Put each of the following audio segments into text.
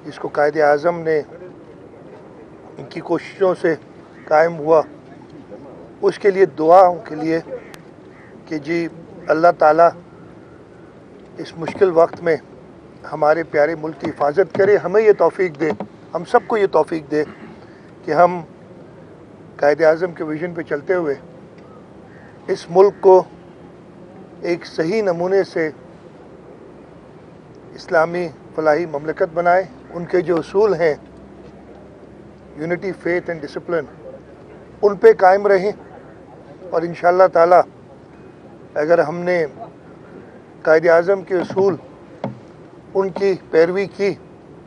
जिसको कायदे आज़म ने इनकी कोशिशों से कायम हुआ, उसके लिए दुआओं के लिए कि जी अल्लाह ताला इस मुश्किल वक्त में हमारे प्यारे मुल्क की हिफाजत करे, हमें ये तौफीक दे, हम सबको ये तौफीक दे कि हम कायदे आज़म के विज़न पे चलते हुए इस मुल्क को एक सही नमूने से इस्लामी फलाही ममलकत बनाए। उनके जो उसूल हैं यूनिटी, फेथ एंड डिसिप्लिन, उन पे कायम रहें और इंशाअल्लाह ताला अगर हमने कायदे आज़म के उसूल उनकी पैरवी की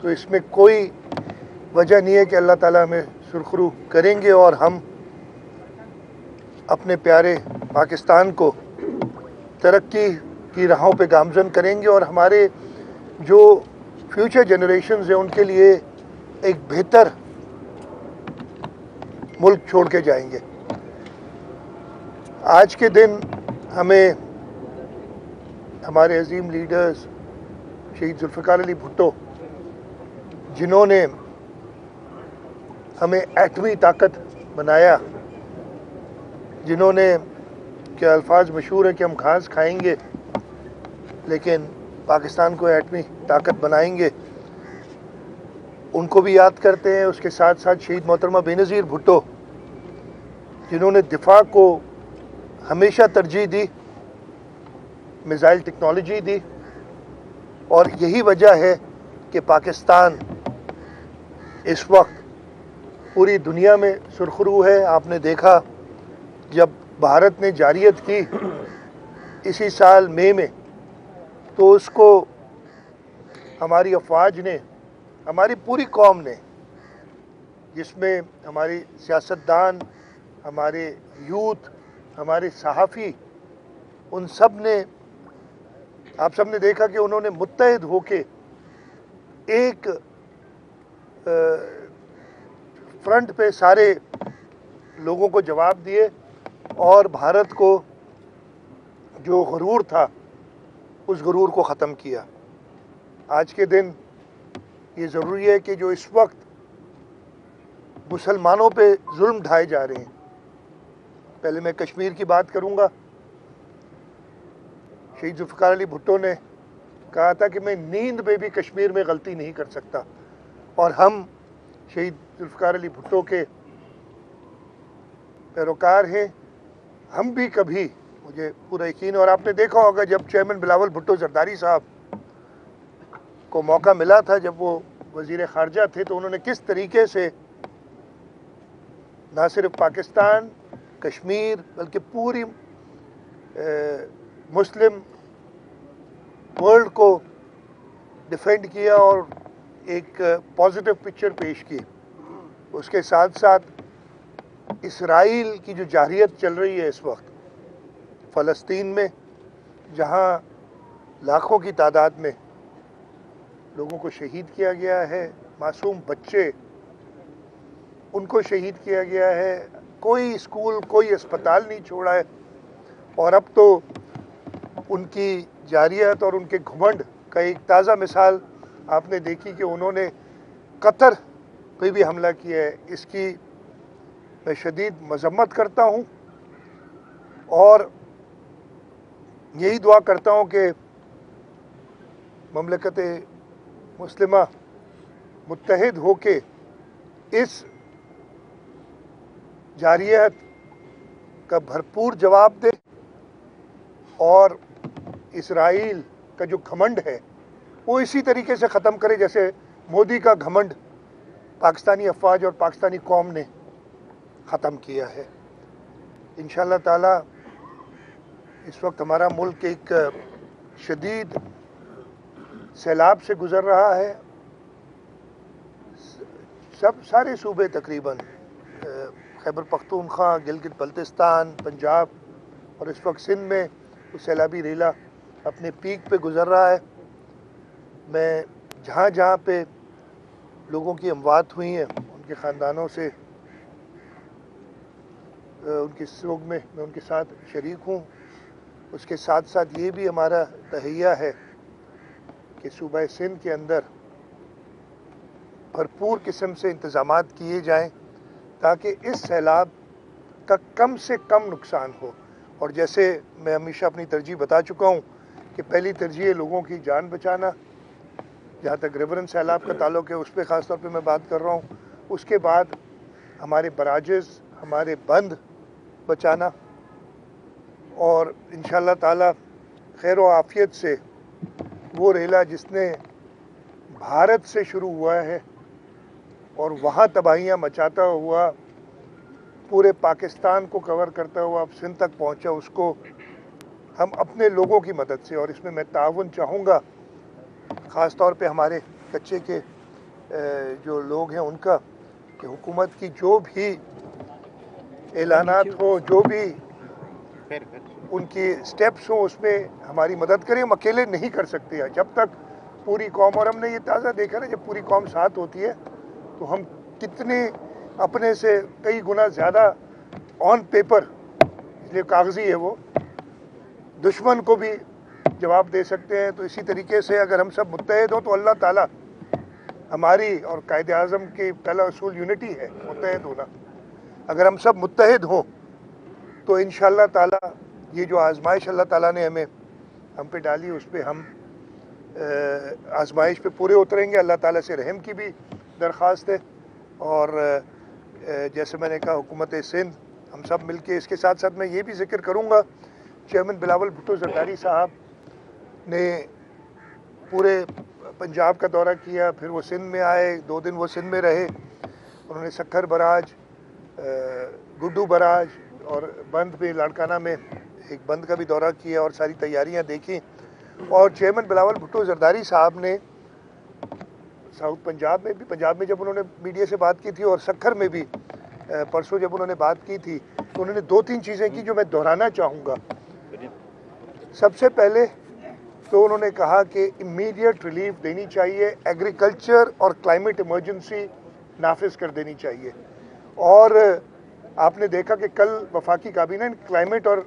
तो इसमें कोई वजह नहीं है कि अल्लाह ताला हमें सुरखरू करेंगे और हम अपने प्यारे पाकिस्तान को तरक्की की राहों पे गामज़न करेंगे और हमारे जो फ्यूचर जनरेशन्स हैं उनके लिए एक बेहतर मुल्क छोड़ के जाएंगे। आज के दिन हमें हमारे अजीम लीडर्स शहीद जुल्फ़िकार अली भुट्टो, जिन्होंने हमें एटमी ताकत बनाया, जिन्होंने के अल्फाज मशहूर है कि हम घास खाएंगे लेकिन पाकिस्तान को एटमी ताकत बनाएंगे, उनको भी याद करते हैं। उसके साथ साथ शहीद मोहतरमा बेनज़ीर भुट्टो, जिन्होंने दिफा को हमेशा तरजीह दी, मिसाइल टेक्नोलॉजी दी, और यही वजह है कि पाकिस्तान इस वक्त पूरी दुनिया में सुरखरू है। आपने देखा जब भारत ने जारियत की इसी साल मई में, तो उसको हमारी अफवाज ने, हमारी पूरी कौम ने, जिसमें हमारी सियासतदान, हमारे यूथ, हमारे सहाफ़ी, उन सब ने, आप सब ने देखा कि उन्होंने मुत्तहिद होके एक फ्रंट पे सारे लोगों को जवाब दिए और भारत को जो गुरूर था उस गुरूर को ख़त्म किया। आज के दिन ये ज़रूरी है कि जो इस वक्त मुसलमानों पे जुल्म ढाए जा रहे हैं, पहले मैं कश्मीर की बात करूँगा। शहीद जुल्फ़िकार अली भुट्टो ने कहा था कि मैं नींद में भी कश्मीर में गलती नहीं कर सकता, और हम शहीद जुल्फ़िकार अली भुट्टो के पैरोकार हैं। हम भी कभी, मुझे पूरा यकीन है, और आपने देखा होगा जब चेयरमैन बिलावल भुट्टो ज़रदारी साहब को मौका मिला था, जब वो वज़ीर ख़ारजा थे, तो उन्होंने किस तरीके से ना सिर्फ पाकिस्तान, कश्मीर, बल्कि पूरी मुस्लिम वर्ल्ड को डिफेंड किया और एक पॉजिटिव पिक्चर पेश की। उसके साथ साथ इसराइल की जो जारियत चल रही है इस वक्त फ़लस्तीन में, जहां लाखों की तादाद में लोगों को शहीद किया गया है, मासूम बच्चे, उनको शहीद किया गया है, कोई स्कूल, कोई अस्पताल नहीं छोड़ा है, और अब तो उनकी जारियत और उनके घुमंड का एक ताज़ा मिसाल आपने देखी कि उन्होंने कतर पे भी हमला किया है। इसकी मैं शदीद मज़म्मत करता हूँ और यही दुआ करता हूँ कि ममलकत मुस्लिमा मुत्तहिद होके इस जारियत का भरपूर जवाब दे और इसराइल का जो घमंड है वो इसी तरीके से ख़त्म करे जैसे मोदी का घमंड पाकिस्तानी अफवाज और पाकिस्तानी कौम ने ख़त्म किया है। इंशाअल्लाह ताला इस वक्त हमारा मुल्क एक शदीद सैलाब से गुज़र रहा है। सारे सूबे तकरीबन, खैबर पख्तूनख्वा, गिलगित बल्तिस्तान, पंजाब और इस वक्त सिंध में वो सैलाबी रेला अपने पीक पे गुज़र रहा है। मैं जहाँ जहाँ पे लोगों की अमवात हुई हैं उनके ख़ानदानों से उनके सोग में मैं उनके साथ शरीक हूँ। उसके साथ साथ ये भी हमारा तहैया है कि सूबा सिंध के अंदर भरपूर किस्म से इंतज़ामात किए जाएं ताकि इस सैलाब का कम से कम नुकसान हो। और जैसे मैं हमेशा अपनी तरजीह बता चुका हूँ कि पहली तरजीह है लोगों की जान बचाना, जहाँ तक रिवरन सैलाब का ताल्लुक है उस पर ख़ास तौर पे मैं बात कर रहा हूँ। उसके बाद हमारे बराजेस, हमारे बंद बचाना, और इंशाअल्लाह ताला खैर व आफियत से वो रेला जिसने भारत से शुरू हुआ है और वहाँ तबाहियाँ मचाता हुआ पूरे पाकिस्तान को कवर करता हुआ अब सिंध तक पहुँचा, उसको हम अपने लोगों की मदद से, और इसमें मैं ताउन चाहूँगा ख़ास तौर पे हमारे कच्चे के जो लोग हैं उनका, कि हुकूमत की जो भी ऐलानात हो, जो भी उनकी स्टेप्स हो, उसमें हमारी मदद करें। हम अकेले नहीं कर सकते हैं। जब तक पूरी कौम, और हमने ये ताज़ा देखा ना, जब पूरी कौम साथ होती है तो हम कितने अपने से कई गुना ज़्यादा ऑन पेपर, इसलिए कागज़ी है वो, दुश्मन को भी जवाब दे सकते हैं। तो इसी तरीके से अगर हम सब मुत्तहिद हों तो अल्लाह ताला हमारी, और कायदे आज़म के पहला उसूल यूनिटी है, मुत्तहिद होना। अगर हम सब मुत्तहिद हों तो इंशाअल्लाह ताला ये जो आज़माइश अल्लाह ताला ने हम पे डाली, उस पर हम आज़माइश पे पूरे उतरेंगे। अल्लाह ताला से रहम की भी दरख्वास्त है। और जैसे मैंने कहा हुकूमत सिंध, हम सब मिलके, इसके साथ साथ मैं ये भी जिक्र करूँगा, चेयरमैन बिलावल भुट्टो ज़रदारी साहब ने पूरे पंजाब का दौरा किया, फिर वो सिंध में आए, 2 दिन वो सिंध में रहे। उन्होंने सक्खर बराज, गुड्डू बराज और बंद पे लाड़काना में एक बंद का भी दौरा किया और सारी तैयारियां देखी। और चेयरमैन बिलावल भुट्टो ज़रदारी साहब ने साउथ पंजाब में जब उन्होंने मीडिया से बात की थी, और सक्खर में भी परसों जब उन्होंने बात की थी, तो उन्होंने 2-3 चीज़ें की जो मैं दोहराना चाहूँगा। सबसे पहले तो उन्होंने कहा कि इमीडिएट रिलीफ देनी चाहिए, एग्रीकल्चर और क्लाइमेट इमरजेंसी नाफिज कर देनी चाहिए। और आपने देखा कि कल वफाकी काबीना ने क्लाइमेट और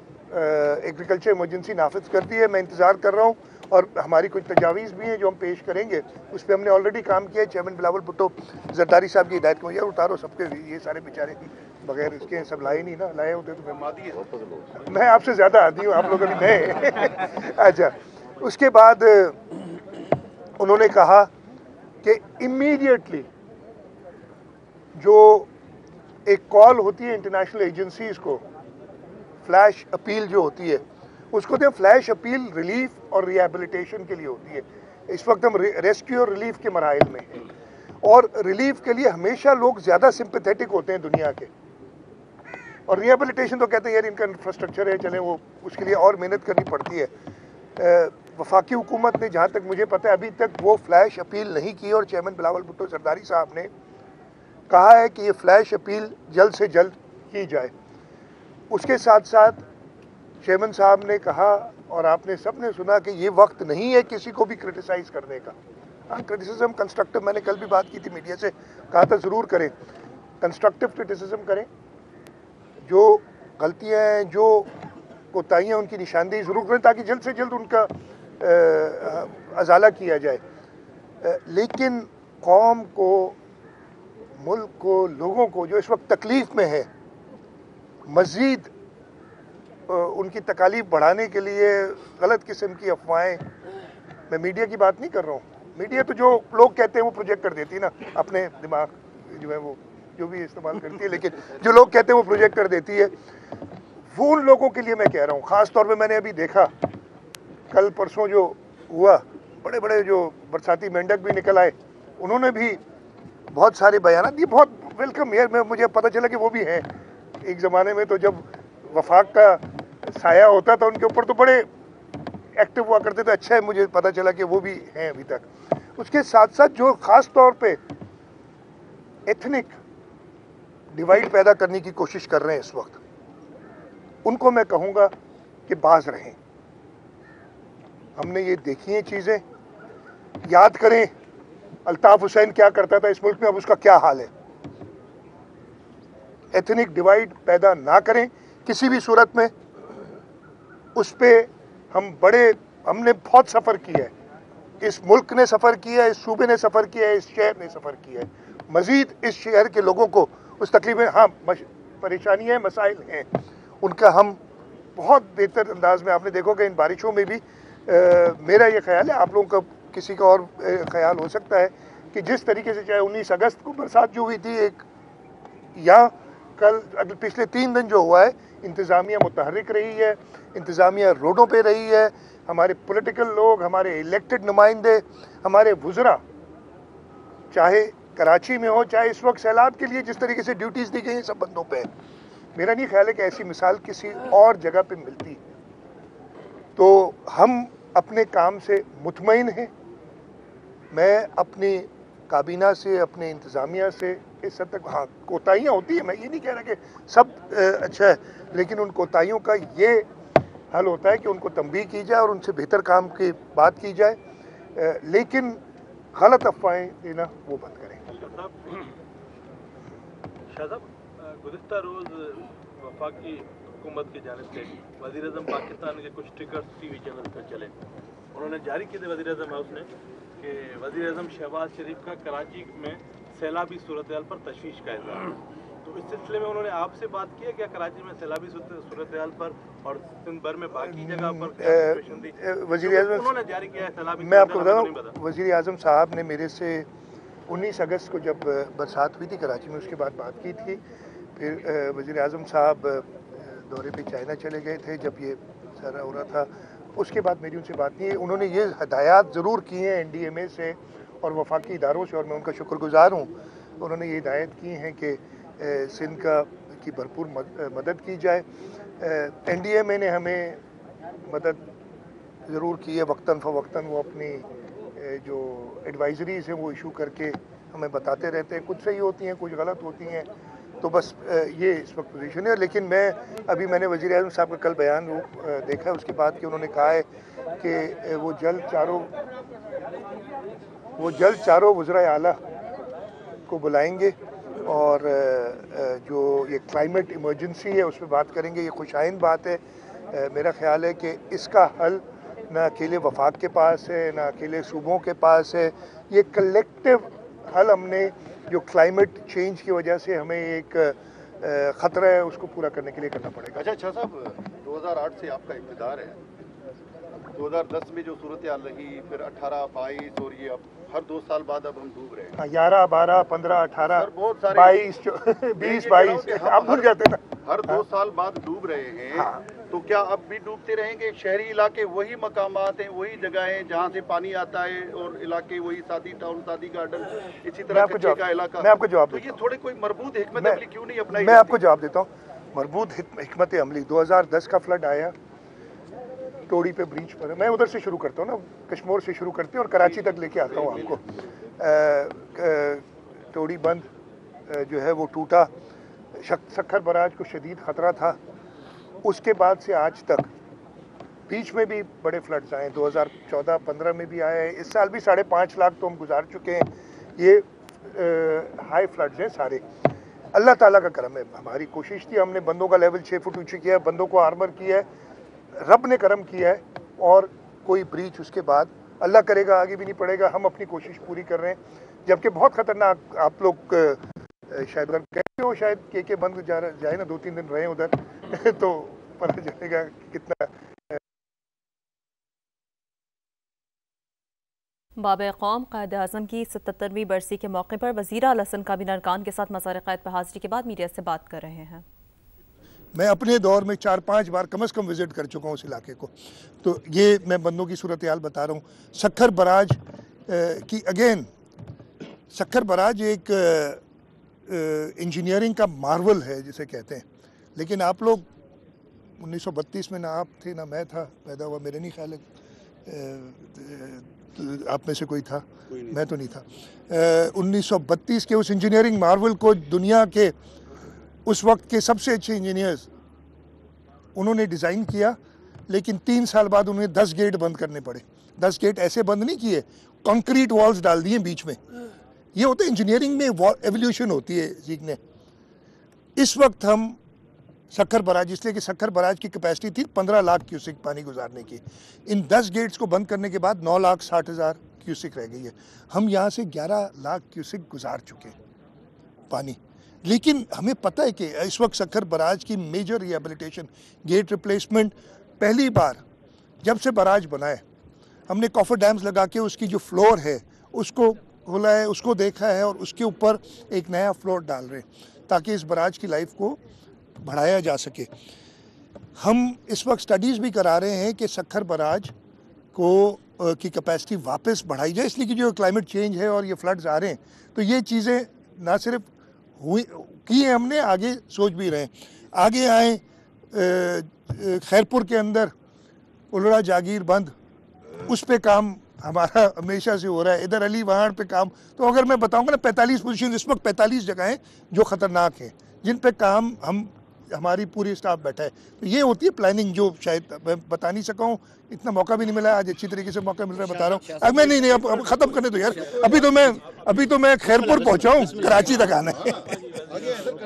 एग्रीकल्चर इमरजेंसी नाफिज कर दी है। मैं इंतज़ार कर रहा हूँ, और हमारी कुछ तजावीज़ भी हैं जो हम पेश करेंगे, उस पर हमने ऑलरेडी काम किया है। चेयरमैन बिलावल भुट्टो ज़रदारी साहब की हिदायत को, यार उतारो सबके, ये सारे बेचारे बगैर इसके सब लाए नहीं ना, लाए होते तो मैं आपसे ज़्यादा आदी हूँ, आप लोग अभी नए। अच्छा, उसके बाद उन्होंने कहा कि इमीडिएटली जो एक कॉल होती है इंटरनेशनल एजेंसीज़ को, फ्लैश अपील जो होती है, उसको तो फ्लैश अपील रिलीफ और रिहेबिलिटेशन के लिए होती है। इस वक्त हम रेस्क्यू और रिलीफ के मराइल में हैं, और रिलीफ के लिए हमेशा लोग ज़्यादा सिंपैथेटिक होते हैं दुनिया के, और रिहेबिलिटेशन तो कहते हैं यार इनका इंफ्रास्ट्रक्चर है, चले वो, उसके लिए और मेहनत करनी पड़ती है। वफाकी हुकूमत ने, जहाँ तक मुझे पता है, अभी तक वो फ्लैश अपील नहीं की, और चेयरमैन बिलावल भुट्टो ज़रदारी साहब ने कहा है कि ये फ्लैश अपील जल्द से जल्द की जाए। उसके साथ साथ चेयरमैन साहब ने कहा, और आपने सब ने सुना, कि ये वक्त नहीं है किसी को भी क्रिटिसाइज़ करने का। हाँ, क्रिटिसिज्म कंस्ट्रक्टिव, मैंने कल भी बात की थी मीडिया से, कहा था ज़रूर करें, कंस्ट्रक्टिव क्रिटिसिज्म करें, जो गलतियाँ हैं, जो कोताहियाँ, उनकी निशानदेही ज़रूर करें, ताकि जल्द से जल्द उनका अजाला किया जाए। लेकिन कौम को, मुल्क को, लोगों को जो इस वक्त तकलीफ़ में है, मज़ीद उनकी तकालीफ बढ़ाने के लिए गलत किस्म की अफवाहें, मैं मीडिया की बात नहीं कर रहा हूँ, मीडिया तो जो लोग कहते हैं वो प्रोजेक्ट कर देती है ना, अपने दिमाग जो है वो जो भी इस्तेमाल करती है, लेकिन जो लोग कहते हैं वो प्रोजेक्ट कर देती है। वो उन लोगों के लिए मैं कह रहा हूँ, ख़ास तौर पे मैंने अभी देखा कल परसों जो हुआ, बड़े बड़े जो बरसाती मेंढक भी निकल आए, उन्होंने भी बहुत सारे बयान दिए, बहुत वेलकम यार। मुझे पता चला कि वो भी हैं। एक ज़माने में तो जब वफाक का साया होता था उनके ऊपर तो बड़े एक्टिव हुआ करते थे, अच्छा है मुझे पता चला कि वो भी हैं अभी तक। उसके साथ साथ जो ख़ास तौर पे एथनिक डिवाइड पैदा करने की कोशिश कर रहे हैं इस वक्त, उनको मैं कहूँगा कि बाज रहें। हमने ये देखी हैं चीज़ें, याद करें अल्ताफ़ हुसैन क्या करता था इस मुल्क में, अब उसका क्या हाल है। एथनिक डिवाइड पैदा ना करें किसी भी सूरत में। उस पर हमने बहुत सफ़र किया है, इस मुल्क ने सफ़र किया है, इस सूबे ने सफ़र किया है, इस शहर ने सफ़र किया है। मज़ीद इस शहर के लोगों को उस तकलीफ में, हाँ परेशानियाँ मसाइल हैं, उनका हम बहुत बेहतर अंदाज में, आपने देखो कि इन बारिशों में भी मेरा ये ख्याल है, आप लोगों का किसी का और ख्याल हो सकता है कि जिस तरीके से चाहे 19 अगस्त को बरसात जो हुई थी एक, या कल पिछले 3 दिन जो हुआ है, इंतज़ामिया मुतहर्रिक रही है, इंतज़ामिया रोडों पे रही है, हमारे पॉलिटिकल लोग, हमारे इलेक्टेड नुमाइंदे, हमारे वुज़रा, चाहे कराची में हो चाहे इस वक्त सैलाब के लिए जिस तरीके से ड्यूटीज़ दी गई हैं सब बंदों पे। मेरा नहीं ख्याल है कि ऐसी मिसाल किसी और जगह पे मिलती है। तो हम अपने काम से मुतमईन हैं। मैं अपनी काबीना से, अपने इंतज़ामिया से इस हद तक, हाँ कोताहियाँ होती हैं, मैं ये नहीं कह रहा कि सब अच्छा है, लेकिन उन कोताहियों का ये हल होता है कि उनको तंबीह की जाए और उनसे बेहतर काम की बात की जाए, लेकिन गलत अफवाहें देना वो बंद करें। शाहज़ाब, गुज़िश्ता रोज़ वफाकी हुकूमत की जानिब से वज़ीर-ए-आज़म पाकिस्तान के कुछ ट्रिगर्स टीवी चैनल पर चले, उन्होंने जारी किए थे वज़ीर-ए-आज़म हाउस ने कि वज़ीर-ए-आज़म शहबाज शरीफ का कराची में सैलाबी सूरत-ए-हाल पर तशवीश का इज़हार। तो इस सिलसिले में उन्होंने आपसे बात की है क्या कराची में सैलाबी सूरत-ए-हाल पर और सिंध भर में बाकी जगह पर क्या सिचुएशन थी? वज़ीर-ए-आज़म उन्होंने जारी किया है सैलाबी, मैं आपको बता दूं, वज़ीर-ए-आज़म साहब ने मेरे से 19 अगस्त को जब बरसात हुई थी कराची में, उसके बाद बात की थी। फिर वज़ीर-ए-आज़म साहब दौरे पे चाइना चले गए थे जब ये सारा हो रहा था, उसके बाद मेरी उनसे बात नहीं है। उन्होंने ये हदायत ज़रूर की हैं NDMA से और वफाकी इदारों से, और मैं उनका शुक्रगुज़ार हूँ। उन्होंने ये हिदायत की हैं कि सिंध की भरपूर मदद की जाए। NDMA ने हमें मदद ज़रूर की है, वक्तन फ़वक्तन वो अपनी जो एडवाइजरीज़ हैं वो इशू करके हमें बताते रहते हैं, कुछ सही होती हैं कुछ गलत होती हैं, तो बस ये इस वक्त पोजीशन है। लेकिन मैंने वज़ीर-ए-आज़म साहब का कल बयान देखा है, उसके बाद कि उन्होंने कहा है कि वो जल्द चारों वज़राए आला को बुलाएंगे और जो ये क्लाइमेट इमरजेंसी है उस पर बात करेंगे। ये खुशाइन बात है। मेरा ख्याल है कि इसका हल न अकेले वफाक के पास है, न अकेले सूबों के पास है, ये कलेक्टिव हल हमने जो क्लाइमेट चेंज की वजह से हमें एक ख़तरा है उसको पूरा करने के लिए करना पड़ेगा। अच्छा साहब, 2008 से आपका इक़्तिदार है, 2010 में जो सूरत हाल रही, फिर 18, 22 और ये अब हर 2 साल बाद अब हम डूब रहे हैं। 11, 12, 15, 18, 22, 20, 22 अब भूल जाते ना। हर 2 साल बाद डूब रहे हैं। हाँ। तो क्या अब भी डूबते रहेंगे? शहरी इलाके वही मकामात हैं, वही जगह हैं जहाँ से पानी आता है, और इलाके वही सादी टाउन, सादी गार्डन, इसी तरह कच्चे का इलाका। मैं आपको जवाब देता हूँ। तो ये थोड़े कोई मरबूत हिकमत अमली क्यों नहीं अपनाई? मैं आपको जवाब देता हूँ। मरबूत हिकमत अमली 2010 का फ्लड आया, टोड़ी पे ब्रीच पर, मैं उधर से शुरू करता हूँ ना, कश्मीर से शुरू करते हैं और कराची तक लेके आता हूँ आपको। टोड़ी बंद जो है वो टूटा, सक्खर बराज को शदीद ख़तरा था। उसके बाद से आज तक बीच में भी बड़े फ्लड्स आए, 2014-15 में भी आए, इस साल भी 5.5 लाख तो हम गुजार चुके हैं। ये हाई फ्लड्स हैं सारे, अल्लाह ताला का करम है। हमारी कोशिश थी, हमने बंदों का लेवल 6 फुट ऊँची किया है, बंदों को आर्मर किया है, रब ने करम किया है, और कोई ब्रीच उसके बाद अल्लाह करेगा आगे भी नहीं पड़ेगा। हम अपनी कोशिश पूरी कर रहे हैं, जबकि बहुत ख़तरनाक, आप लोग शायद अगर कहते हो शायद के बंद जाए ना, 2-3 दिन रहे उधर तो पता चलेगा कितना। बाब-ए कौम कायद-ए-आज़म की 77वीं बरसी के मौके पर वज़ीर आला हसन काबीना अरकान के साथ मज़ार-ए-क़ायद पर हाज़िरी के बाद मीडिया से बात कर रहे हैं। मैं अपने दौर में 4-5 बार कम से कम विज़िट कर चुका हूँ उस इलाके को, तो ये मैं बंदों की सूरत हाल बता रहा हूँ। सक्खर बराज की अगेन, सक्खर बराज एक इंजीनियरिंग का मार्वल है जिसे कहते हैं, लेकिन आप लोग 1932 में ना आप थे ना मैं था पैदा हुआ, मेरे नहीं ख्याल है आप में से कोई था, मैं तो नहीं था। 1932 के उस इंजीनियरिंग मार्वल को दुनिया के उस वक्त के सबसे अच्छे इंजीनियर्स उन्होंने डिज़ाइन किया, लेकिन 3 साल बाद उन्हें 10 गेट बंद करने पड़े। 10 गेट ऐसे बंद नहीं किए, कंक्रीट वॉल्स डाल दिए बीच में। ये होता है इंजीनियरिंग में, एवोल्यूशन होती है सीखने। इस वक्त हम सक्खर बराज, इसलिए कि सक्खर बराज की कैपेसिटी थी 15 लाख क्यूसिक पानी गुजारने की, इन 10 गेट्स को बंद करने के बाद 9,60,000 क्यूसिक रह गई है। हम यहाँ से 11 लाख क्यूसिक गुजार चुके हैं। पानी। लेकिन हमें पता है कि इस वक्त सक्खर बराज की मेजर रिहेबिलिटेशन, गेट रिप्लेसमेंट, पहली बार जब से बराज बना है हमने कॉफर डैम्स लगा के उसकी जो फ्लोर है उसको खोला है, उसको देखा है और उसके ऊपर एक नया फ्लोर डाल रहे हैं ताकि इस बराज की लाइफ को बढ़ाया जा सके। हम इस वक्त स्टडीज़ भी करा रहे हैं कि सक्खर बराज को की कैपेसिटी वापस बढ़ाई जाए, इसलिए कि जो क्लाइमेट चेंज है और ये फ्लड्स आ रहे हैं तो ये चीज़ें ना सिर्फ हुई की हैं, हमने आगे सोच भी रहे हैं। आगे आए खैरपुर के अंदर उलड़ा जागीर बंद, उस पे काम हमारा हमेशा से हो रहा है। इधर अली वहाड़ पे काम, तो अगर मैं बताऊंगा ना 45 पोजीशन, इस वक्त 45 जगहें जो ख़तरनाक हैं जिन पे काम हमारी पूरी स्टाफ बैठा है। तो ये होती है प्लानिंग जो शायद मैं बता नहीं सका हूँ, इतना मौका भी नहीं मिला, आज अच्छी तरीके से मौका मिल रहा है, बता रहा हूँ। अब मैं नहीं अब ख़त्म करने दो यार, अभी तो मैं खैरपुर पहुँचा हूँ, कराची तक आना है।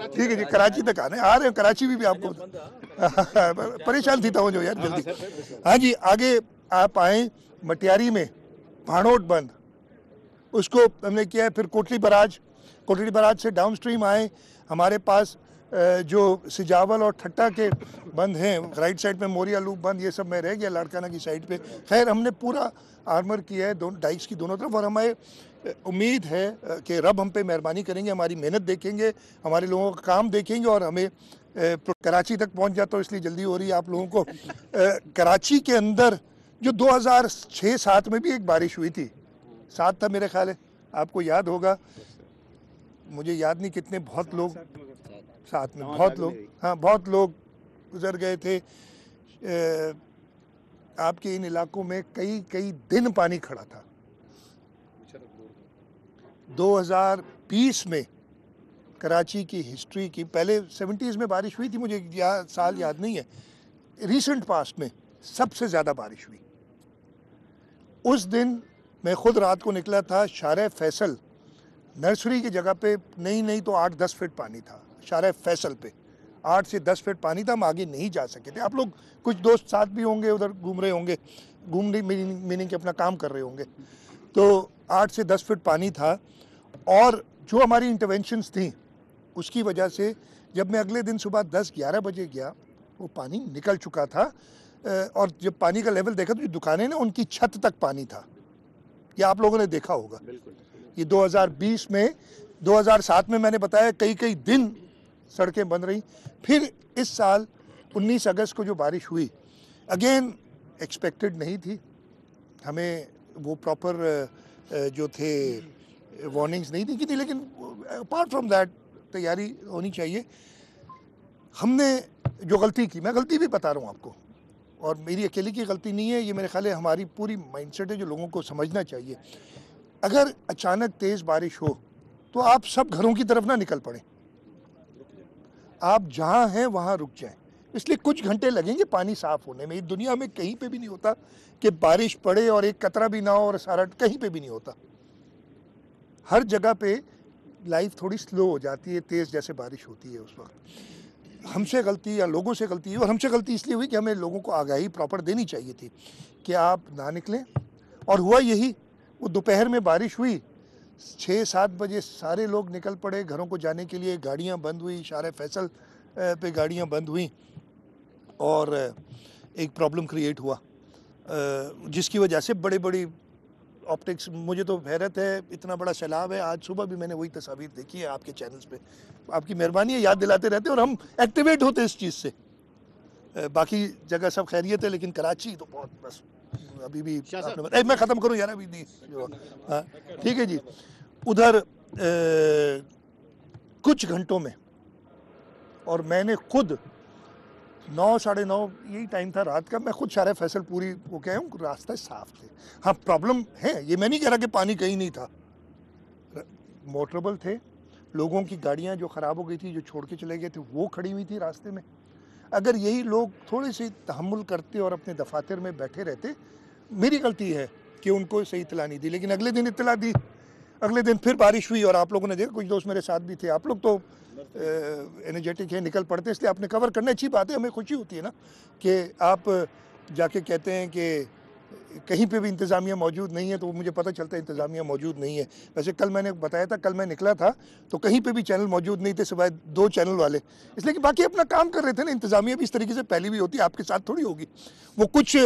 ठीक है जी, कराची तक आना है, आ रहे हैं कराची भी आपको परेशान थी तो जो यार जल्दी। हाँ जी, आगे आप आए मटियारी में भाणोट बंद, उसको हमने किया है। फिर कोटली बराज से डाउन स्ट्रीम आए, हमारे पास जो सिजावल और ठट्टा के बंद हैं, राइट साइड में मोरिया लूप बंद, ये सब में रह गया लाड़काना की साइड पे। खैर हमने पूरा आर्मर किया है दोनों डाइक्स की दोनों तरफ, और हमें उम्मीद है कि रब हम पे मेहरबानी करेंगे, हमारी मेहनत देखेंगे, हमारे लोगों का काम देखेंगे और हमें कराची तक पहुंच जाता हूँ इसलिए जल्दी हो रही है आप लोगों को। कराची के अंदर जो 2006-07 में भी एक बारिश हुई थी, 7 था मेरे ख्याल है, आपको याद होगा, मुझे याद नहीं कितने, बहुत लोग साथ में, बहुत लोग गुजर गए थे। आपके इन इलाकों में कई दिन पानी खड़ा था। 2020 में कराची की हिस्ट्री की, पहले 70s में बारिश हुई थी, मुझे साल याद नहीं है, रिसेंट पास्ट में सबसे ज़्यादा बारिश हुई। उस दिन मैं खुद रात को निकला था, शारे फैसल नर्सरी की जगह पे नहीं तो 8-10 फीट पानी था। शारे फैसल पे 8 से 10 फीट पानी था, हम आगे नहीं जा सके थे। आप लोग कुछ दोस्त साथ भी होंगे, उधर घूम रहे होंगे, घूमने मीनिंग के अपना काम कर रहे होंगे। तो 8 से 10 फीट पानी था, और जो हमारी इंटरवेंशंस थी उसकी वजह से जब मैं अगले दिन सुबह 10-11 बजे गया वो पानी निकल चुका था। और जब पानी का लेवल देखा तो जो दुकानें ना उनकी छत तक पानी था, ये आप लोगों ने देखा होगा। ये 2020 में, 2007 में मैंने बताया कई दिन सड़कें बंद रही। फिर इस साल 19 अगस्त को जो बारिश हुई, अगेन एक्सपेक्टेड नहीं थी, हमें वो प्रॉपर जो थे वार्निंग्स नहीं दी की थी, लेकिन अपार्ट फ्रॉम दैट तैयारी होनी चाहिए। हमने जो गलती की, मैं गलती भी बता रहा हूँ आपको, और मेरी अकेले की गलती नहीं है, ये मेरे ख्याल है हमारी पूरी माइंडसेट है जो लोगों को समझना चाहिए। अगर अचानक तेज़ बारिश हो तो आप सब घरों की तरफ ना निकल पड़े, आप जहाँ हैं वहाँ रुक जाएं, इसलिए कुछ घंटे लगेंगे पानी साफ़ होने में। दुनिया में कहीं पे भी नहीं होता कि बारिश पड़े और एक कतरा भी ना हो और सारा, कहीं पे भी नहीं होता। हर जगह पे लाइफ थोड़ी स्लो हो जाती है तेज़ जैसे बारिश होती है उस वक्त। हमसे गलती या लोगों से गलती, और हमसे गलती इसलिए हुई कि हमें लोगों को आगाही प्रॉपर देनी चाहिए थी कि आप ना निकलें, और हुआ यही। वो दोपहर में बारिश हुई, 6-7 बजे सारे लोग निकल पड़े घरों को जाने के लिए, गाड़ियाँ बंद हुई, शारे फैसल पे गाड़ियाँ बंद हुई, और एक प्रॉब्लम क्रिएट हुआ जिसकी वजह से बड़ी ऑप्टिक्स, मुझे तो हैरत है, इतना बड़ा सैलाब है। आज सुबह भी मैंने वही तस्वीर देखी है आपके चैनल्स पे, आपकी मेहरबानी है, याद दिलाते रहते और हम एक्टिवेट होते इस चीज़ से। बाकी जगह सब खैरियत है, लेकिन कराची तो बहुत, बस अभी भी मैं ख़त्म करूँ यार, अभी नहीं, हाँ ठीक है जी। उधर कुछ घंटों में, और मैंने खुद 9-9:30 यही टाइम था रात का, मैं खुद शारे फैसल पूरी वो कह हूँ, रास्ते साफ थे। हाँ प्रॉब्लम है, ये मैं नहीं कह रहा कि पानी कहीं नहीं था, मोटरेबल थे, लोगों की गाड़ियाँ जो ख़राब हो गई थी, जो छोड़ के चले गए थे, वो खड़ी हुई थी रास्ते में। अगर यही लोग थोड़े से तहम्मुल करते और अपने दफातर में बैठे रहते, मेरी गलती है कि उनको सही इत्तला नहीं दी, लेकिन अगले दिन इत्तला दी। अगले दिन फिर बारिश हुई और आप लोगों ने देखा, कुछ दोस्त मेरे साथ भी थे, आप लोग तो एनर्जेटिक है, निकल पड़ते, इसलिए आपने कवर करना, अच्छी बात है, हमें खुशी होती है ना कि आप जाके कहते हैं कि کہیں پہ بھی انتظامیہ موجود نہیں ہے تو مجھے پتہ چلتا ہے انتظامیہ موجود نہیں ہے. ویسے کل میں نے بتایا تھا, کل میں نکلا تھا تو کہیں پہ بھی چینل موجود نہیں تھے سوائے 2 چینل والے, اس لیے کہ باقی اپنا کام کر رہے تھے نا. انتظامیہ بھی اس طریقے سے پہلی بھی ہوتی ہے, آپ کے ساتھ تھوڑی ہوگی. وہ کچھ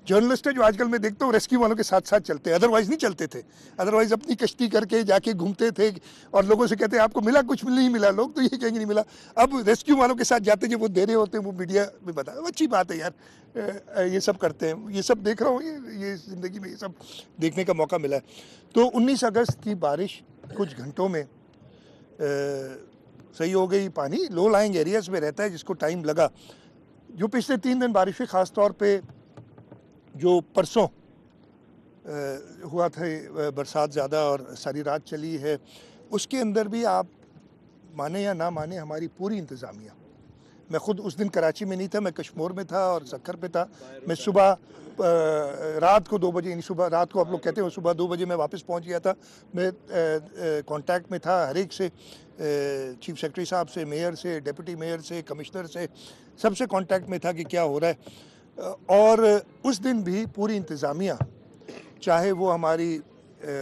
جرنلسٹ ہے جو آج کل میں دیکھتا ہوں ریسکیو والوں کے ساتھ ساتھ چلتے ہیں, ادروائز نہیں چلتے تھے. ادروائز اپنی کشتی کر کے جا کے گھومتے تھے اور لوگوں سے کہتے ہیں آپ کو ملا, کچھ نہیں ملا. لوگ تو یہ کہیں گے نہیں ملا. اب ریسکیو والوں کے ساتھ جاتے ہیں, جب وہ دے رہے ہوتے ہیں وہ میڈیا میں بتا, اچھی بات ہے یار, یہ سب کرتے ہیں. یہ سب دیکھ رہا ہوں, یہ زندگی میں یہ سب دیکھنے کا موقع ملا ہے. تو 19 اگست کی بارش کچھ گھنٹوں میں صحیح ہو گئی. پانی لو لائنگ ایریاز میں رہتا ہے جس کو ٹائم لگا. جو پچھلے 3 دن بارش ہوئی, خاص طور پہ جو پرسوں ہوا تھا برسات زیادہ اور ساری رات چلی ہے, اس کے اندر بھی آپ مانے یا نہ مانے ہماری پوری انتظامیہ, میں خود اس دن کراچی میں نہیں تھا, میں کشمور میں تھا اور سکھر پہ تھا. میں صبح رات کو 2 بجے, یعنی صبح رات کو آپ لوگ کہتے ہیں صبح 2 بجے میں واپس پہنچ گیا تھا. میں کانٹیکٹ میں تھا ہر ایک سے, چیف سیکرٹری صاحب سے, میئر سے, ڈپٹی میئر سے, کمشنر سے, سب سے کانٹیکٹ میں تھا کہ کیا ہو رہا ہے. اور اس دن بھی پوری انتظامیہ, چاہے وہ ہماری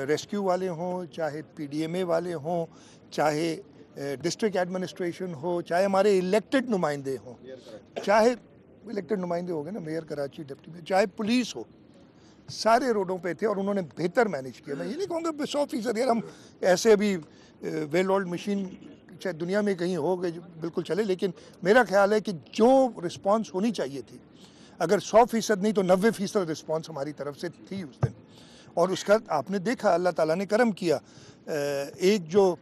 ریسکیو والے ہوں, چاہے پی ڈی ایم اے والے ہوں, چاہے ڈسٹرکٹ ایڈمنسٹریشن ہو, چاہے ہمارے الیکٹڈ نمائندے ہوں, چاہے الیکٹڈ نمائندے ہو گئے نا, میئر کراچی, ڈپٹی میئر, چاہے پولیس ہو, سارے روڈوں پہ تھے اور انہوں نے بہتر مینیج کیا. میں یہ نہیں کہوں گا 100% یار ہم ایسے ابھی ویل اولڈ مشین چاہے دنیا میں کہیں ہو گئے بالکل چلے, لیکن میرا خیال ہے کہ جو رسپانس ہونی چاہیے تھی, اگر 100% نہیں تو 90% رسپانس ہماری طرف سے تھی اس دن. اور اس کا آپ نے دیکھا اللہ تعالیٰ نے کرم کیا. ایک جو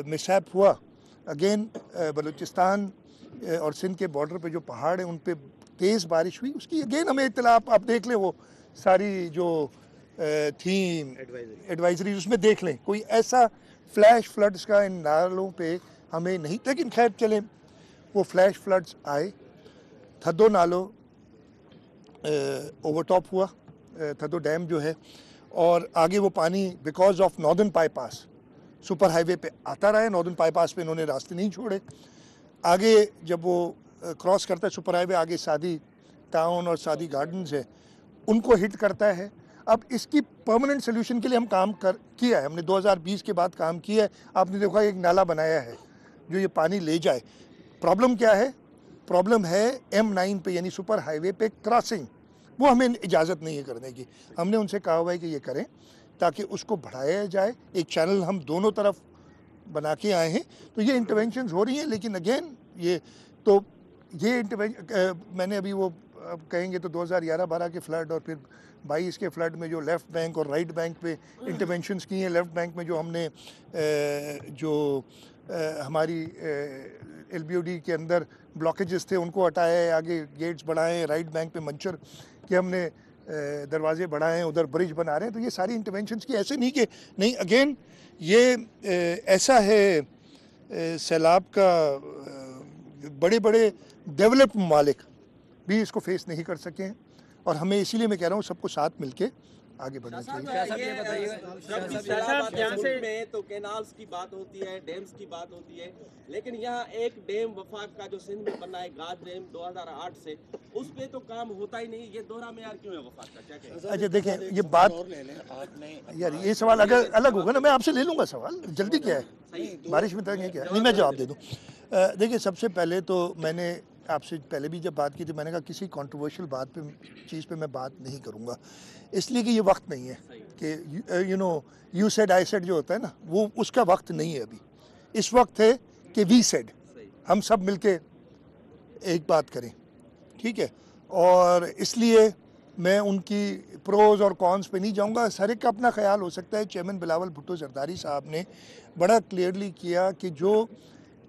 مسہیپ ہوا اگین بلوچستان اور سندھ کے بارڈر پہ جو پہاڑ ہیں ان پہ تیز بارش ہوئی, اس کی اگین ہمیں اطلاع, آپ دیکھ لیں وہ ساری جو تھیں ایڈوائزری اس میں دیکھ لیں, کوئی ایسا فلیش فلڈز کا ان نالوں پہ ہمیں نہیں. لیکن خیر چلیں, وہ فلیش فلڈز آئے, تھدو نالو اوور ٹاپ ہوا, تھدو ڈیم جو ہے, اور آگے وہ پانی because of Northern Bypass Super Highway پہ آتا رہا ہے. ناردرن بائی پاس پہ انہوں نے راستے نہیں چھوڑے. آگے جب وہ کراس کرتا ہے سپر ہائی وے, آگے سادی ٹاؤن اور سادی گارڈنز ہے, ان کو ہٹ کرتا ہے. اب اس کی پرماننٹ سلیوشن کے لیے ہم کام کیا ہے, ہم نے 2020 کے بعد کام کیا ہے. آپ نے دیکھا ایک نالا بنایا ہے جو یہ پانی لے جائے. پرابلم کیا ہے؟ پرابلم ہے M9 پہ, یعنی سپر ہائی وے پہ کراسنگ, وہ ہمیں اجازت نہیں ہے کرنے کی. ہم نے ان سے کہا ہوا ہے کہ یہ کریں تاکہ اس کو بڑھایا جائے. ایک چینل ہم دونوں طرف بنا کے آئے ہیں, تو یہ انٹرونشنز ہو رہی ہیں. لیکن اگین یہ تو یہ میں نے ابھی وہ کہیں گے تو 2011-12 کے فلڈ اور پھر 22 کے فلڈ میں جو لیفٹ بینک اور رائٹ بینک پہ انٹرونشنز کی ہیں. لیفٹ بینک میں جو ہم نے جو ہماری LBOD کے اندر بلاکیجز تھے ان کو ہٹایا ہے, آگے گیٹس بڑھائے ہیں. رائٹ بینک پہ منچر کے ہم نے دروازے بڑھائے ہیں, ادھر برج بنا رہے ہیں. تو یہ ساری انٹرونشنز کی, ایسے نہیں کہ نہیں. اگین یہ ایسا ہے سیلاب کا, بڑے بڑے ڈیولپڈ ممالک بھی اس کو فیس نہیں کر سکے ہیں, اور ہمیں اسی لیے میں کہہ رہا ہوں سب کو ساتھ مل کے آگے بڑھنا چاہیے. میں تو کینالز کی بات ہوتی ہے, ڈیمز کی بات ہوتی ہے, لیکن یہاں ایک ڈیم وفاق کا جو سندھ میں بنا ہے گاج ڈیم 2008 سے, اس پہ تو کام ہوتا ہی نہیں. یہ دوہرا معیار کیوں ہے وفاق کا, کیا کہیں؟ اچھا دیکھیں یہ بات یار, یہ سوال اگر الگ ہوگا نا میں آپ سے لے لوں گا سوال. جلدی کیا ہے, بارش میں تنگ ہے کیا؟ نہیں, میں جواب دے دوں. دیکھیں سب سے پہلے تو میں نے آپ سے پہلے بھی جب بات کی تھی, میں نے کہا کسی کنٹروورشل بات پہ چیز پہ میں بات نہیں کروں گا, اس لیے کہ یہ وقت نہیں ہے کہ یو سیڈ آئی سیڈ جو ہوتا ہے نا, وہ اس کا وقت نہیں ہے ابھی. اس وقت ہے کہ وی سیڈ, ہم سب مل کے ایک بات کریں, ٹھیک ہے. اور اس لیے میں ان کی پروز اور کونس پہ نہیں جاؤں گا. ہر ایک کا اپنا خیال ہو سکتا ہے. چیئرمین بلاول بھٹو زرداری صاحب نے بڑا کلیئرلی کیا کہ جو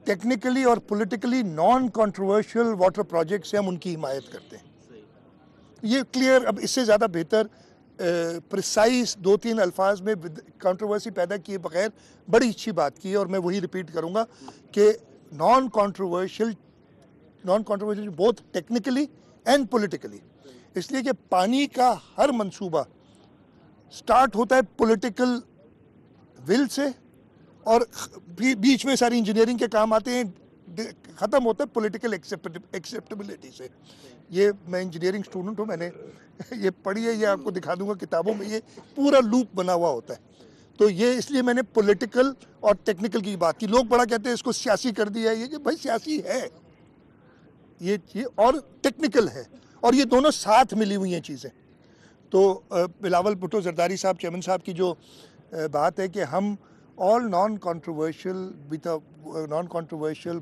ٹیکنیکلی اور politically non controversial water projects ہیں ہم ان کی حمایت کرتے ہیں. یہ کلیئر, اب اس سے زیادہ بہتر پریسائز 2-3 الفاظ میں کنٹروورسی پیدا کیے بغیر بڑی اچھی بات کی ہے. اور میں وہی ریپیٹ کروں گا کہ non controversial both technically and politically, اس لیے کہ پانی کا ہر منصوبہ سٹارٹ ہوتا ہے پولیٹیکل ول سے, اور بیچ میں ساری انجینئرنگ کے کام آتے ہیں, ख़त्म होता है पॉलिटिकल एक्सेप्टेबिलिटी से। ये मैं इंजीनियरिंग स्टूडेंट हूँ, मैंने ये पढ़ी है, ये आपको दिखा दूंगा किताबों में, ये पूरा लूप बना हुआ होता है। तो ये इसलिए मैंने पॉलिटिकल और टेक्निकल की बात की। लोग बड़ा कहते हैं इसको सियासी कर दिया, ये कि भाई सियासी है ये चीज़ और टेक्निकल है, और ये दोनों साथ मिली हुई हैं चीज़ें। तो बिलावल भुट्टो जरदारी साहब, चेयरमैन साहब की जो बात है कि हम all non controversial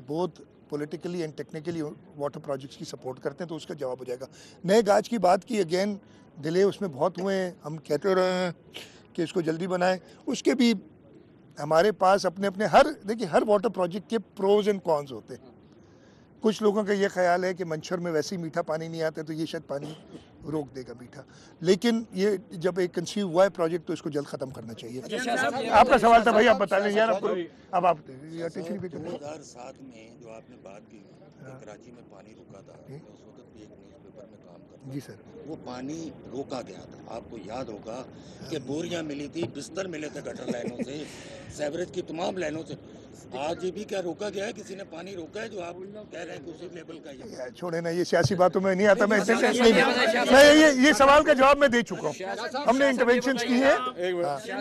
both politically and technically water projects की सपोर्ट करते हैं, तो उसका जवाब हो जाएगा। नए गाज की बात की, अगेन डिले उसमें बहुत हुए हैं, हम कहते रहे हैं कि इसको जल्दी बनाएं। उसके भी हमारे पास अपने अपने देखिए हर वाटर प्रोजेक्ट के प्रोज एंड कॉन्स होते हैं। कुछ लोगों का ये ख्याल है कि मंशर में वैसे ही मीठा पानी नहीं आता, तो ये शायद पानी रोक देगा मीठा, लेकिन ये जब एक कंसीव हुआ है प्रोजेक्ट तो इसको जल्द ख़त्म करना चाहिए। आपका सवाल था भाई, आप बता लें यार। अब आप 2007 में जो आपने बात की कराची में पानी रुका था, उस वक्त भी एक न्यूज़पेपर में काम करता जी सर, वो पानी रोका गया था। आपको याद होगा कि बोरियां मिली थी, बिस्तर मिले थे गटर लाइनों से, सेवरेज की तमाम लाइनों से। आज ये भी क्या रोका गया है? किसी ने पानी रोका है? जो आप कह रहे हैं कि उसी लेवल का ये छोड़े ना, ये सियासी बातों में नहीं आता। मैं ये सवाल का जवाब मैं दे चुका हूँ, हमने इंटरवेंशन की है।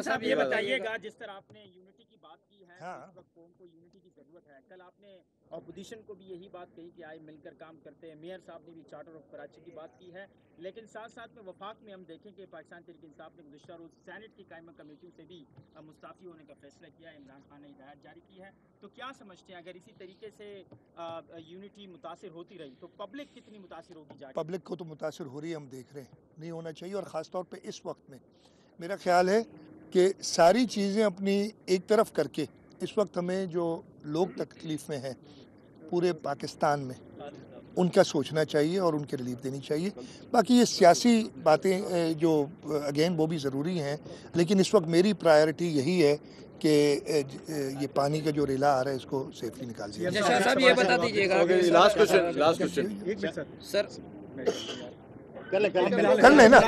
साहब ये बताइएगा, जिस तरह आपने यूनिटी की बात की है, कौम को यूनिटी की जरूरत है, कल आपने अपोजिशन को भी यही बात कही कि आए मिलकर काम करते हैं। मेयर साहब ने भी चार्टर ऑफ कराची की बात की है, लेकिन साथ साथ में वफाक में हम देखें कि पाकिस्तान तहरीक इंसाफ ने गुज़श्ता रोज़ सेनेट की कायमा कमेटियों से भी मुस्ताफ़ी होने का फैसला किया है। इमरान खान ने हिदायत जारी की है। तो क्या समझते हैं, अगर इसी तरीके से यूनिटी मुतासिर होती रही तो पब्लिक कितनी मुतासिर होगी? जाके पब्लिक को तो मुतासिर हो रही है, हम देख रहे हैं, नहीं होना चाहिए। और ख़ास तौर पे इस वक्त में मेरा ख्याल है कि सारी चीज़ें अपनी एक तरफ करके इस वक्त हमें जो लोग तकलीफ़ में हैं पूरे पाकिस्तान में, उनका सोचना चाहिए और उनकी रिलीफ देनी चाहिए। बाकी ये सियासी बातें जो अगेन वो भी ज़रूरी हैं, लेकिन इस वक्त मेरी प्रायोरिटी यही है कि ये पानी का जो रिला आ रहा है इसको सेफली निकाल दिया जाए। शाह साहब ये बता दीजिएगा, लास्ट क्वेश्चन सर कल नहीं ना।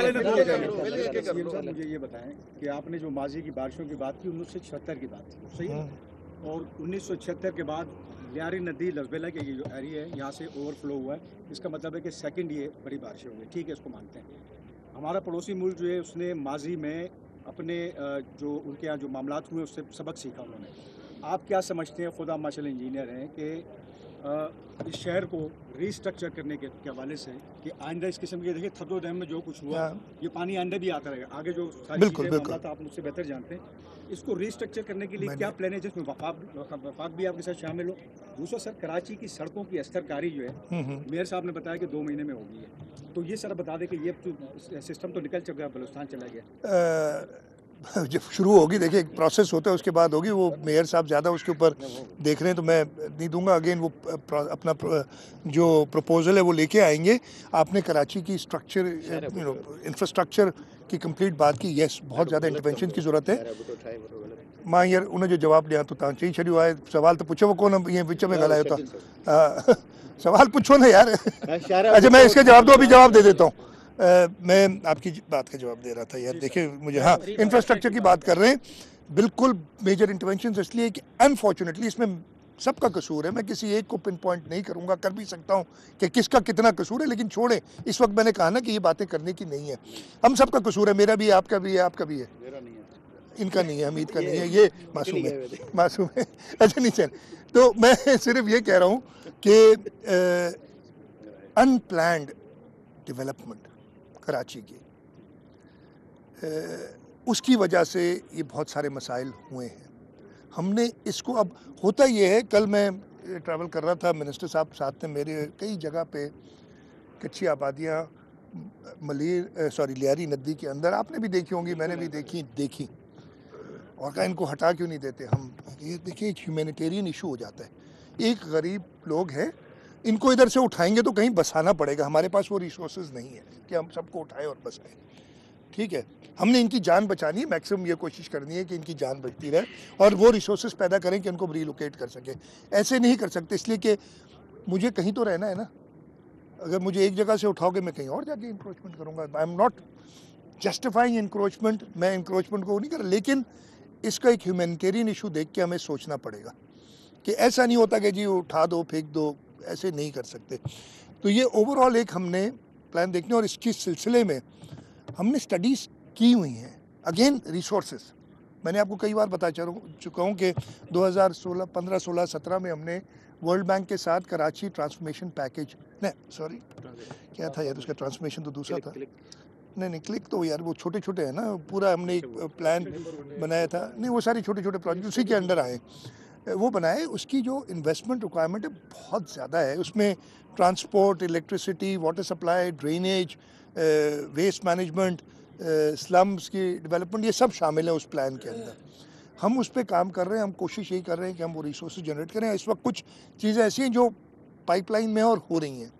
मुझे ये बताएं कि आपने जो माजी की बारिशों की बात की 1976 की बात की, सही है? और 1976 के बाद लियारी नदी लजबेला के ये जो एरिया है यहाँ से ओवरफ्लो हुआ है, इसका मतलब है कि सेकंड ये बड़ी बारिशें हुई, ठीक है, इसको मानते हैं। हमारा पड़ोसी मुल्क जो है उसने माजी में अपने जो उनके यहाँ जो मामलात हुए उससे सबक सीखा उन्होंने। आप क्या समझते हैं, खुदा माशाल्लाह इंजीनियर हैं, कि इस शहर को रीस्ट्रक्चर करने के हवाले से कि आइंदा इस किस्म के, देखिए थदो डैम में जो कुछ हुआ ये पानी आइंदा भी आता रहेगा, आगे जो बिल्कुल आप मुझसे बेहतर जानते हैं, इसको रीस्ट्रक्चर करने के लिए क्या प्लान है जिसमें वफाक भी आपके साथ शामिल हो? दूसरा सर, कराची की सड़कों की अस्तरकारी जो है मेयर साहब ने बताया कि 2 महीने में होगी है, तो ये सर बता दें कि ये सिस्टम तो निकल चुका है, बलूचिस्तान चला गया, जब शुरू होगी, देखिए एक प्रोसेस होता है उसके बाद होगी। वो मेयर साहब ज़्यादा उसके ऊपर देख रहे हैं तो मैं नहीं दूंगा। अगेन वो अपना जो प्रपोजल है वो लेके आएंगे। आपने कराची की स्ट्रक्चर इंफ्रास्ट्रक्चर की कंप्लीट बात की, यस बहुत ज़्यादा इंटरवेंशन की ज़रूरत है। मां यार उन्हें जो जवाब दिया तो चाहिए छड़ी हुआ है, सवाल तो पूछो वो कौन ये विच में गलाया था, सवाल पूछो ना यार। अच्छा मैं इसका जवाब दो, अभी जवाब दे देता हूँ। मैं आपकी बात का जवाब दे रहा था यार, देखिए मुझे, हाँ इंफ्रास्ट्रक्चर की बात कर रहे हैं, बिल्कुल मेजर इंटरवेंशन इसलिए कि अनफॉर्चुनेटली इसमें सबका कसूर है। मैं किसी एक को पिन पॉइंट नहीं करूंगा, कर भी सकता हूं कि किसका कितना कसूर है, लेकिन छोड़ें, इस वक्त मैंने कहा ना कि ये बातें करने की नहीं है। हम सबका कसूर है, मेरा भी है, आपका भी है, आपका भी है, इनका नहीं है, हमीद का नहीं है, ये मासूम है। अच्छा नहीं चल, तो मैं सिर्फ ये कह रहा हूँ कि अनप्लैन्ड डेवलपमेंट कराची की, उसकी वजह से ये बहुत सारे मसाइल हुए हैं। हमने इसको, अब होता ये है, कल मैं ट्रैवल कर रहा था, मिनिस्टर साहब साथ में मेरे, कई जगह पे कच्ची आबादियाँ लियारी नदी के अंदर आपने भी देखी होंगी, मैंने भी देखी और कहा इनको हटा क्यों नहीं देते हम। ये देखिए एक ह्यूमैनिटेरियन इशू हो जाता है। एक गरीब लोग हैं, इनको इधर से उठाएंगे तो कहीं बसाना पड़ेगा, हमारे पास वो रिसोर्सेज नहीं है कि हम सबको उठाएं और बसाएं, ठीक है। हमने इनकी जान बचानी है, मैक्सिमम ये कोशिश करनी है कि इनकी जान बचती रहे और वो रिसोर्सेज पैदा करें कि उनको रीलोकेट कर सके। ऐसे नहीं कर सकते, इसलिए कि मुझे कहीं तो रहना है ना। अगर मुझे एक जगह से उठाओगे मैं कहीं और जाके इंक्रोचमेंट करूँगा। I am not justifying encroachment, मैं इंक्रोचमेंट को नहीं कर रहा, लेकिन इसका एक ह्यूमैनिटेरियन इशू देख के हमें सोचना पड़ेगा कि ऐसा नहीं होता कि जी उठा दो फेंक दो, ऐसे नहीं कर सकते। तो ये ओवरऑल एक हमने प्लान देखने, और इसके सिलसिले में हमने स्टडीज़ की हुई हैं। अगेन रिसोर्सेज, मैंने आपको कई बार बता चुका हूँ कि 2016, 15, 16, 17 में हमने वर्ल्ड बैंक के साथ कराची ट्रांसफॉर्मेशन पैकेज, नहीं सॉरी क्या था यार उसका ट्रांसफॉर्मेशन तो दूसरा था, नहीं क्लिक तो यार वो छोटे छोटे हैं ना, पूरा हमने एक प्लान बनाया था, नहीं वो सारे छोटे छोटे प्रोजेक्ट उसी के अंडर आए, वो बनाए। उसकी जो इन्वेस्टमेंट रिक्वायरमेंट है बहुत ज़्यादा है, उसमें transport, electricity, water supply, drainage, waste management, slums की डेवलपमेंट, ये सब शामिल है उस प्लान के अंदर। हम उस पर काम कर रहे हैं, हम कोशिश यही कर रहे हैं कि हम वो रिसोर्सेज जनरेट करें। इस वक्त कुछ चीज़ें ऐसी हैं जो पाइपलाइन में और हो रही हैं,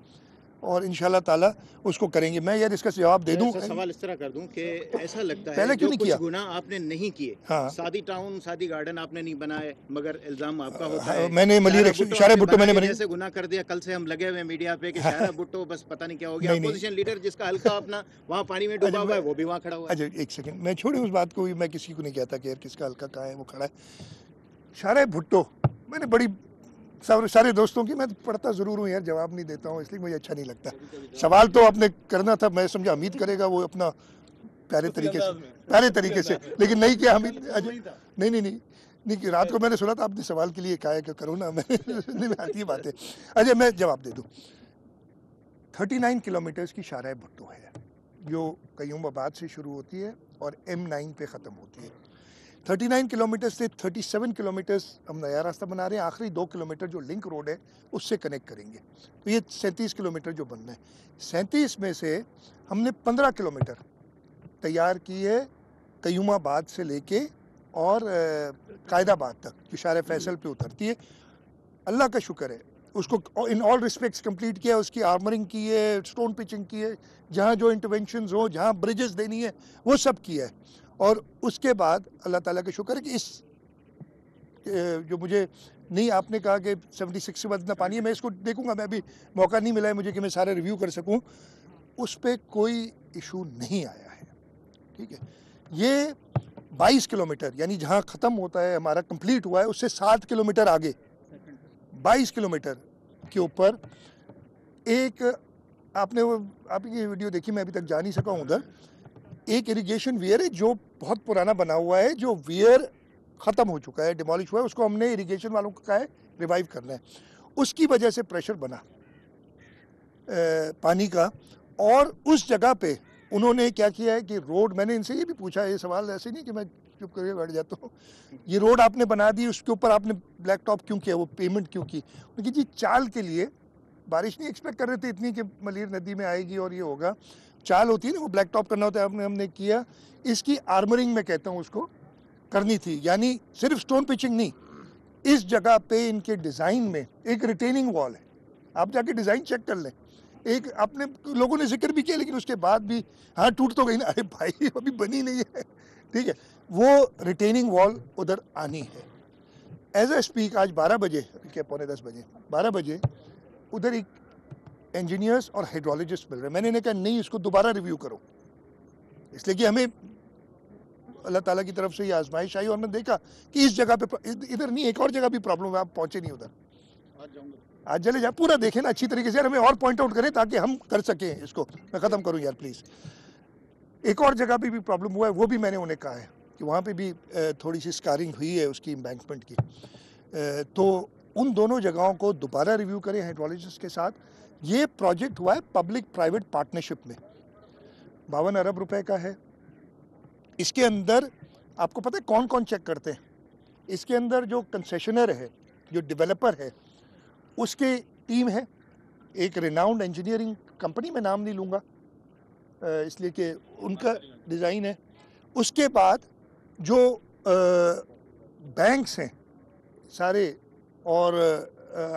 और इंशाल्लाह ताला उसको करेंगे। मैं यार इसका जवाब दे दूं, सवाल इस तरह कर दूं कि ऐसा लगता है पहले क्यों नहीं किया, गुनाह आपने नहीं किए, हाँ। सादी टाउन, सादी गार्डन आपने नहीं बनाए, मगर इल्जाम आपका होता है। मैंने मलिर शारा भुट्टो मैंने बनाया, जैसे गुनाह कर दिया। कल से हम लगे हुए मीडिया पे कि शारा भुट्टो बस पता नहीं क्या हो गया, अपोजिशन लीडर जिसका हल्का अपना वहाँ पानी में डूबा हुआ है वो भी वहाँ खड़ा हुआ है। अच्छा एक सेकंड, मैं छोड़े उस बात को, मैं किसी को नहीं कहता कि यार किसका हल्का कहाँ है, वो खड़ा है। शारा भुट्टो मैंने बड़ी सारे दोस्तों की मैं पढ़ता ज़रूर हूँ यार, जवाब नहीं देता हूँ इसलिए मुझे अच्छा नहीं लगता। सवाल तो आपने करना था, मैं समझा हमीद करेगा वो अपना प्यारे तरीके से, लेकिन नहीं किया हमीद। नहीं कि रात को मैंने सुना था आपने सवाल के लिए कहा है कि करो ना, मैं आती है बातें। अच्छा मैं जवाब दे दूँ। 39 किलोमीटर्स की शारा भुट्टो है जो कयूमाबाद से शुरू होती है और M9 पे ख़त्म होती है। 39 किलोमीटर से 37 किलोमीटर्स हम नया रास्ता बना रहे हैं, आखिरी 2 किलोमीटर जो लिंक रोड है उससे कनेक्ट करेंगे, तो ये 37 किलोमीटर जो बनना है। 37 में से हमने 15 किलोमीटर तैयार की है कयूमाबाद से लेके और कायदाबाद तक, जो शार फैसल पे उतरती है। अल्लाह का शुक्र है उसको इन ऑल रिस्पेक्ट्स कंप्लीट किया, उसकी आर्मरिंग की है, स्टोन पिचिंग की है, जहाँ जो इंटरवेंशंस हो, जहाँ ब्रिजेस देनी है वो सब किया है। और उसके बाद अल्लाह ताला का शुक्र है कि इस जो मुझे नहीं, आपने कहा कि 76 से बाद ना पानी है, मैं इसको देखूंगा, मैं अभी मौका नहीं मिला है मुझे कि मैं सारा रिव्यू कर सकूं, उस पर कोई इशू नहीं आया है। ठीक है, ये 22 किलोमीटर यानी जहां ख़त्म होता है हमारा कंप्लीट हुआ है उससे 7 किलोमीटर आगे 22 किलोमीटर के ऊपर एक, आपने वो आपकी वीडियो देखी, मैं अभी तक जा नहीं सका हूँ उधर, एक इरिगेशन वियर है जो बहुत पुराना बना हुआ है, जो वियर ख़त्म हो चुका है, डिमोलिश हुआ है, उसको हमने इरिगेशन वालों को कहा है रिवाइव करना है। उसकी वजह से प्रेशर बना पानी का, और उस जगह पे उन्होंने क्या किया है कि रोड, मैंने इनसे ये भी पूछा है, ये सवाल ऐसे नहीं कि मैं चुप करके बैठ जाता हूँ, ये रोड आपने बना दी, उसके ऊपर आपने ब्लैक टॉप क्यों किया, वो पेमेंट क्यों की? उनकी जी चाल के लिए, बारिश नहीं एक्सपेक्ट कर रहे थे इतनी कि मलिर नदी में आएगी और ये होगा, चाल होती है ना, वो ब्लैक टॉप करना होता है, हमने किया। इसकी आर्मरिंग में कहता हूँ उसको करनी थी, यानी सिर्फ स्टोन पिचिंग नहीं, इस जगह पे इनके डिज़ाइन में एक रिटेनिंग वॉल है, आप जाके डिज़ाइन चेक कर लें। एक आपने लोगों ने जिक्र भी किया, लेकिन उसके बाद भी हाँ टूट तो गई ना, अरे भाई अभी बनी नहीं है। ठीक है, वो रिटेनिंग वॉल उधर आनी है। एज ए स्पीक आज 12 बजे, क्या 9:45 बजे, 12 बजे उधर एक इंजीनियर्स और हाइड्रोलॉजिस्ट मिल रहे हैं। मैंने इन्हें कहा नहीं, इसको दोबारा रिव्यू करो, इसलिए कि हमें अल्लाह ताला की तरफ से ये आजमाइश आई और मैंने देखा कि इस जगह पे, इधर नहीं एक और जगह भी प्रॉब्लम है, आप पहुंचे नहीं उधर। आज चले जाए, पूरा देखें ना अच्छी तरीके से, यार हमें और पॉइंट आउट करें ताकि हम कर सकें इसको। मैं ख़त्म करूं यार प्लीज़। एक और जगह पे भी प्रॉब्लम हुआ है, वो भी मैंने उन्हें कहा है कि वहाँ पे भी थोड़ी सी स्कारिंग हुई है उसकी एम्बैंकमेंट की, तो उन दोनों जगहों को दोबारा रिव्यू करें हाइड्रोलॉजिस्ट के साथ। ये प्रोजेक्ट हुआ है पब्लिक प्राइवेट पार्टनरशिप में, 52 अरब रुपए का है। इसके अंदर आपको पता है कौन कौन चेक करते हैं? इसके अंदर जो कंसेशनर है, जो डेवलपर है, उसकी टीम है, एक रिनाउंड इंजीनियरिंग कंपनी, मैं नाम नहीं लूँगा इसलिए कि उनका डिज़ाइन है। उसके बाद जो बैंक्स हैं सारे, और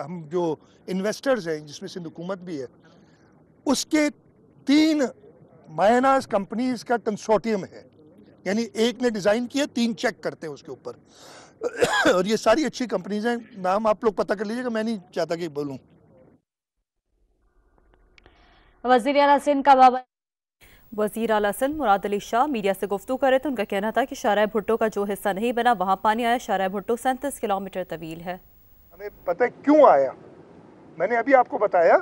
हम जो इन्वेस्टर्स हैं जिसमें सिंध हुकूमत भी है, उसके 3 मायनाज कंपनीज का कंसोर्टियम है, यानी एक ने डिज़ाइन किया, 3 चेक करते हैं उसके ऊपर। और ये सारी अच्छी कंपनीज हैं, नाम आप लोग पता कर लीजिएगा, मैं नहीं चाहता कि बोलूँ। वज़ीर आला सिंध का बाबा वज़ीर आला सिंध मुराद अली शाह मीडिया से गुफ्तगू करे तो उनका कहना था कि शारा भुट्टो का जो हिस्सा नहीं बना वहाँ पानी आया। शारा भुट्टो 37 किलोमीटर तवील है। हमें पता है क्यों आया, मैंने अभी आपको बताया।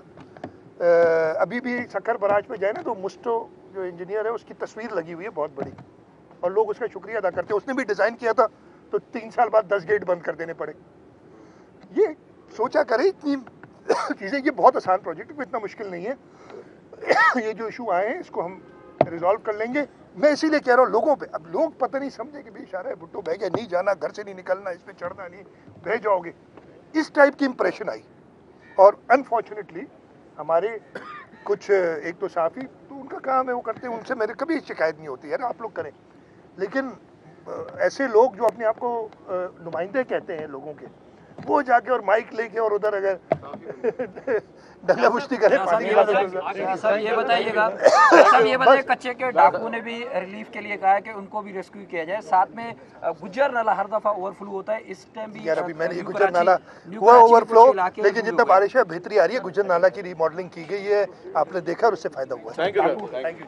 अभी भी सक्खर बराज पे जाए ना तो मुस्टो जो इंजीनियर है उसकी तस्वीर लगी हुई है बहुत बड़ी, और लोग उसका शुक्रिया अदा करते हैं। उसने भी डिज़ाइन किया था तो 3 साल बाद 10 गेट बंद कर देने पड़े। ये सोचा करे इतनी चीज़ें, ये बहुत आसान प्रोजेक्ट है, इतना मुश्किल नहीं है। ये जो इशू आए हैं इसको हम रिजॉल्व कर लेंगे। मैं इसीलिए कह रहा हूँ लोगों पे, अब लोग पता नहीं समझे कि बेचारा है भुट्टो बह गया, नहीं जाना, घर से नहीं निकलना, इस पे चढ़ना नहीं, बह जाओगे, इस टाइप की इंप्रेशन आई। और अनफॉर्चुनेटली हमारे कुछ एक तो साफ़ी, तो उनका काम है वो करते हैं, उनसे मेरे कभी शिकायत नहीं होती, यार आप लोग करें। लेकिन ऐसे लोग जो अपने आप को नुमाइंदे कहते हैं लोगों के, वो जाके और माइक लेके और उधर अगर डंगा पुश्ती करे पानी सर ये बताइएगा, सर ये बताइए, कच्चे के डाकू ने भी रिलीफ के लिए कहा है कि उनको भी रेस्क्यू किया जाए। साथ में गुज्जर नाला हर दफा ओवरफ्लो होता है, इस टाइम भी यार अभी मैंने ये गुज्जर नाला हुआ ओवरफ्लो, लेकिन जितना बारिश है बेहतरी आ रही है। गुज्जर नाला की रिमॉडलिंग की गई है, आपने देखा और उससे फायदा हुआ है। Thank you.